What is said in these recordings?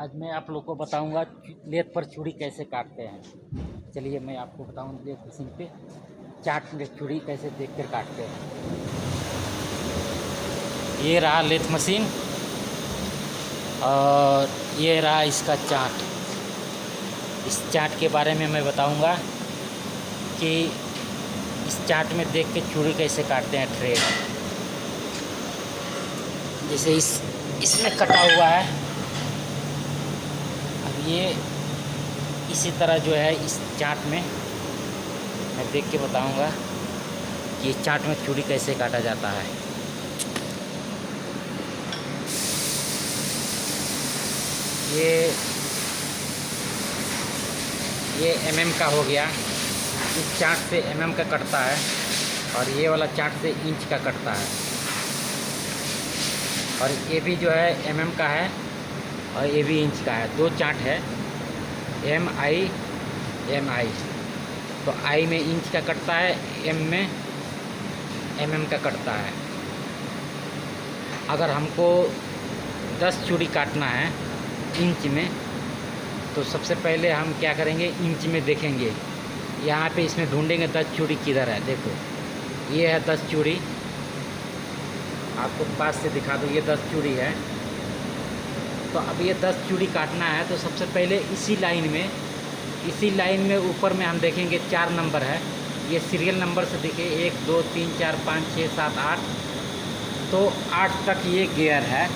आज मैं आप लोग को बताऊंगा लेथ पर चूड़ी कैसे काटते हैं। चलिए मैं आपको बताऊं लेथ मशीन पे चाट में चूड़ी कैसे देख कर काटते हैं। ये रहा लेथ मशीन और ये रहा इसका चाट। इस चाट के बारे में मैं बताऊंगा कि इस चाट में देख के चूड़ी कैसे काटते हैं थ्रेड। जैसे इसमें कटा हुआ है, अब ये इसी तरह जो है इस चाट में मैं देख के बताऊंगा कि इस चाट में चूड़ी कैसे काटा जाता है। ये mm का हो गया, इस चाट से mm का कटता है और ये वाला चाट से इंच का कटता है। और ये भी जो है mm का है और ये भी इंच का है। दो चाट है MI। तो I में इंच का कटता है, M में mm का कटता है। अगर हमको 10 चूड़ी काटना है इंच में तो सबसे पहले हम क्या करेंगे, इंच में देखेंगे। यहाँ पे इसमें ढूंढेंगे 10 चूड़ी किधर है। देखो ये है 10 चूड़ी, आपको पास से दिखा दो, ये 10 चूड़ी है। तो अब ये 10 चूड़ी काटना है तो सबसे पहले इसी लाइन में ऊपर में हम देखेंगे 4 नंबर है। ये सीरियल नंबर से देखे 1 2 3 4 5 6 7 8। तो 8 तक ये गियर है,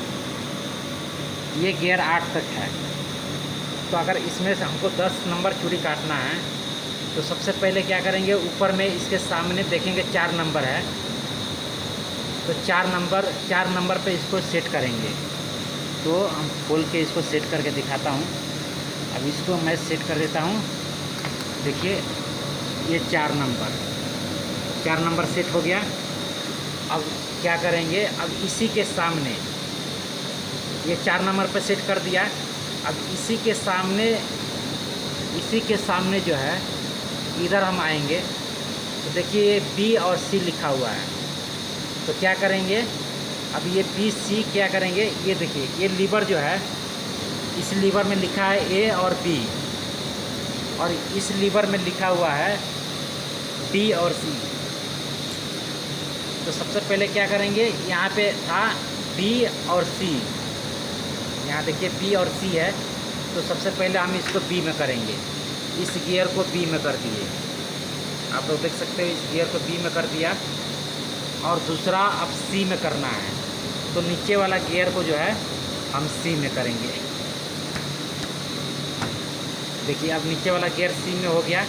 ये गियर 8 तक है। तो अगर इसमें से हमको 10 नंबर चूड़ी काटना है तो सबसे पहले क्या करेंगे, ऊपर में इसके सामने देखेंगे 4 नंबर है। तो 4 नंबर पे इसको सेट करेंगे। तो हम खोल के इसको सेट करके दिखाता हूँ। अब इसको मैं सेट कर देता हूँ। देखिए ये 4 नंबर सेट हो गया। अब क्या करेंगे, अब इसी के सामने ये 4 नंबर पर सेट कर दिया। अब इसी के सामने जो है इधर हम आएंगे तो देखिए ये B और C लिखा हुआ है। तो क्या करेंगे, अब ये B C क्या करेंगे, ये देखिए ये लीवर जो है, इस लीवर में लिखा है A और B और इस लीवर में लिखा हुआ है D और C। तो सबसे पहले क्या करेंगे, यहाँ पे था B और C, यहाँ देखिए B और C है। तो सबसे पहले हम इसको B में करेंगे, इस गियर को B में कर दिए। आप लोग देख सकते हो इस गियर को B में कर दिया। और दूसरा अब C में करना है तो नीचे वाला गियर को जो है हम C में करेंगे। देखिए अब नीचे वाला गियर C में हो गया।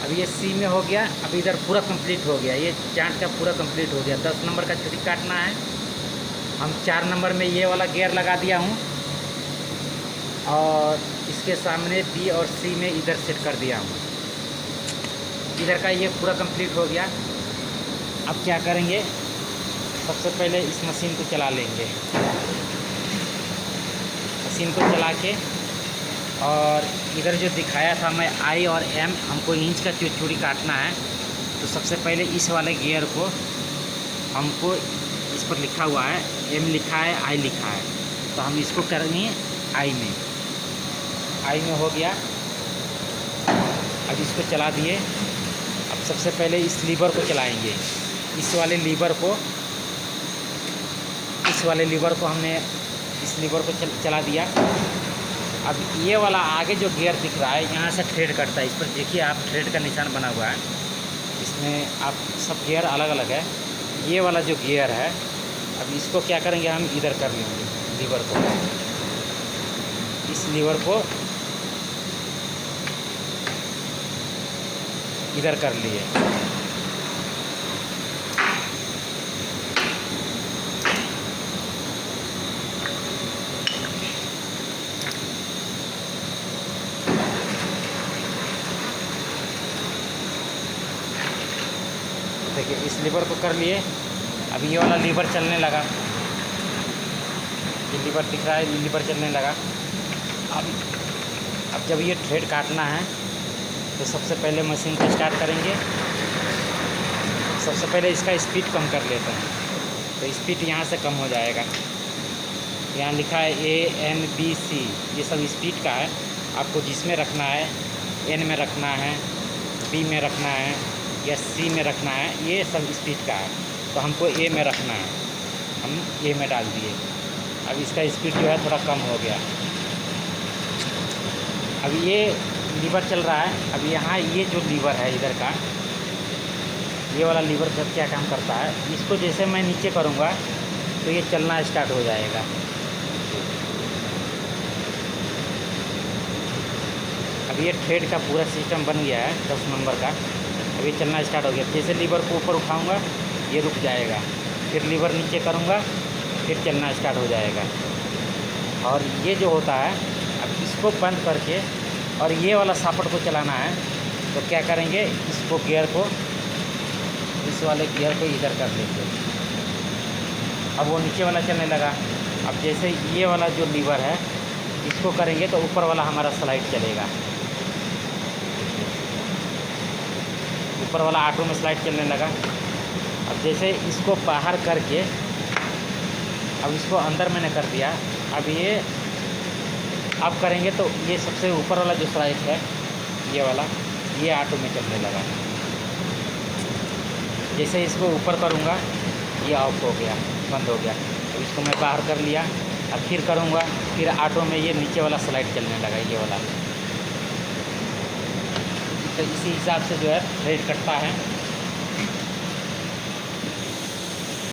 अब ये C में हो गया। अब इधर पूरा कंप्लीट हो गया, ये चाट का पूरा कंप्लीट हो गया। 10 नंबर का चूड़ी काटना है, हम 4 नंबर में ये वाला गियर लगा दिया हूँ और इसके सामने B और C में इधर सेट कर दिया हूँ। इधर का ये पूरा कंप्लीट हो गया। अब क्या करेंगे, सबसे पहले इस मशीन को चला लेंगे। मशीन को चला के और इधर जो दिखाया था मैं I और M, हमको इंच का चूड़ी काटना है। तो सबसे पहले इस वाले गियर को हमको, इस पर लिखा हुआ है M लिखा है I लिखा है, तो हम इसको करेंगे I में हो गया। अब इसको चला दिए। अब सबसे पहले इस लीवर को चलाएंगे, इस वाले लीवर को हमने इस लीवर को चला दिया। अब ये वाला आगे जो गियर दिख रहा है यहाँ से थ्रेड कटता है। इस पर देखिए आप थ्रेड का निशान बना हुआ है, इसमें आप सब गियर अलग अलग है। ये वाला जो गियर है, अब इसको क्या करेंगे, हम इधर कर लेंगे लीवर को, इस लीवर को इधर कर लिए। देखिए इस लीवर को कर लिए। अब ये वाला लीवर चलने लगा, ये लीवर दिख रहा है, ये लीवर चलने लगा। अब जब ये थ्रेड काटना है तो सबसे पहले मशीन को स्टार्ट करेंगे। सबसे पहले इसका स्पीड कम कर लेते हैं तो स्पीड यहाँ से कम हो जाएगा। यहाँ लिखा है ANBC, ये सब स्पीड का है। आपको जिसमें रखना है, N में रखना है, B में रखना है या C में रखना है, ये सब स्पीड का है। तो हमको A में रखना है, हम A में डाल दिए। अब इसका स्पीड जो है थोड़ा कम हो गया। अब ये लीवर चल रहा है। अब यहाँ ये जो लीवर है इधर का, ये वाला लीवर जब क्या काम करता है, इसको जैसे मैं नीचे करूँगा तो ये चलना स्टार्ट हो जाएगा। अब ये थ्रेड का पूरा सिस्टम बन गया है 10 नंबर का। अब ये चलना स्टार्ट हो गया। जैसे लीवर को ऊपर उठाऊँगा ये रुक जाएगा, फिर लीवर नीचे करूँगा फिर चलना स्टार्ट हो जाएगा। और ये जो होता है, अब इसको बंद करके और ये वाला सापट को चलाना है तो क्या करेंगे, इसको गियर को, इस वाले गियर को इधर कर देंगे। अब वो नीचे वाला चलने लगा। अब जैसे ये वाला जो लीवर है इसको करेंगे तो ऊपर वाला हमारा स्लाइड चलेगा। ऊपर वाला ऑटो में स्लाइड चलने लगा। अब जैसे इसको बाहर करके, अब इसको अंदर मैंने कर दिया। अब ये आप करेंगे तो ये सबसे ऊपर वाला जो स्लाइड है ये वाला, ये ऑटो में चलने लगा। जैसे इसको ऊपर करूँगा ये ऑफ हो गया, बंद हो गया। अब इसको मैं बाहर कर लिया। अब फिर करूँगा, फिर ऑटो में ये नीचे वाला स्लाइड चलने लगा, ये वाला। तो इसी हिसाब से जो है थ्रेड कटता है।